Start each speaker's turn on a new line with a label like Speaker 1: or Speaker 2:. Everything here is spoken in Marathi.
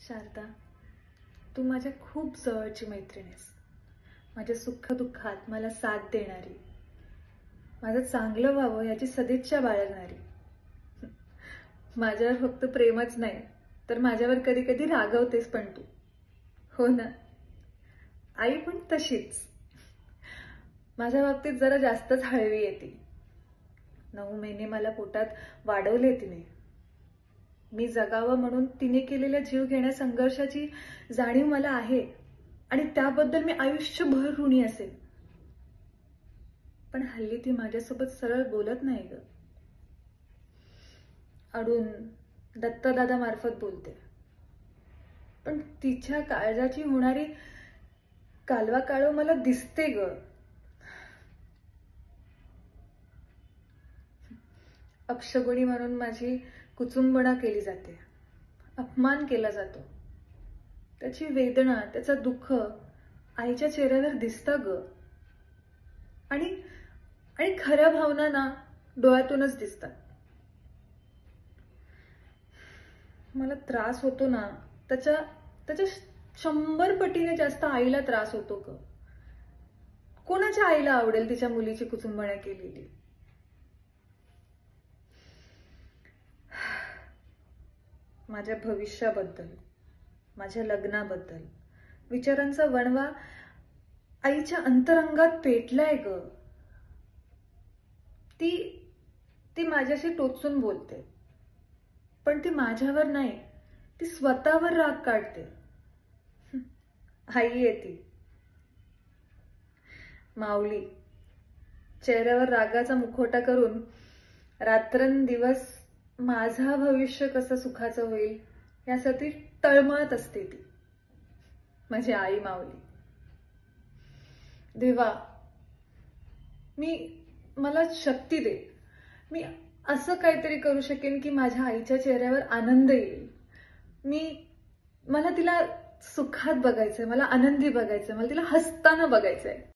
Speaker 1: शारदा, तू माझ्या खूप जवळची मैत्रीण आहेस. माझ्या सुख-दुःखात मला साथ देणारी, माझं चांगलं व्हावं याची सदिच्छा बाळगणारी. माझ्यावर फक्त प्रेमच नाही तर माझ्यावर कधी कधी रागवतेस पण तू. हो ना. आई पण तशीच. माझ्या बाबतीत जरा जास्तच हळवी येते. 9 महिने मला पोटात वाढवले तिने. मी जगावं म्हणून तिने केलेल्या जीव घेण्या संघर्षाची जाणीव मला आहे आणि त्याबद्दल मी आयुष्यभर ऋणी असेल. पण हल्ली ती माझ्यासोबत सरळ बोलत नाही ग. अडून दत्तदादा मार्फत बोलते. पण तिच्या काळजाची होणारी कालवा काळव मला दिसते ग. अपशगुणी म्हणून माझी कुचुंबणा केली जाते, अपमान केला जातो. त्याची वेदना, त्याचं दुःख आईच्या चेहऱ्यावर दिसतं ग. आणि आणि खऱ्या भावना ना डोळ्यातूनच दिसतात. मला त्रास होतो ना त्याच्या 100 पटीने जास्त आईला त्रास होतो ग. कोणाच्या आईला आवडेल तिच्या मुलीची कुचुंबणा केलेली? माझ्या भविष्याबद्दल, माझ्या लग्नाबद्दल विचारांचा वणवा आईच्या अंतरंगात पेटलाय ग. ती माझ्याशी टोचून बोलते, पण ती माझ्यावर नाही, ती स्वतःवर राग काढते. आई आहे ती, माऊली. चेहऱ्यावर रागाचा मुखवटा करून रात्रंदिवस माझं भविष्य कसं सुखाचं होईल यासाठी तळमळत असते ती, माझी आई माऊली. देवा, मला शक्ती दे. मी असं काहीतरी करू शकेन की माझ्या आईच्या चेहऱ्यावर आनंद येईल. मला तिला सुखात बघायचंय, मला आनंदी बघायचंय, मला तिला हसताना बघायचंय.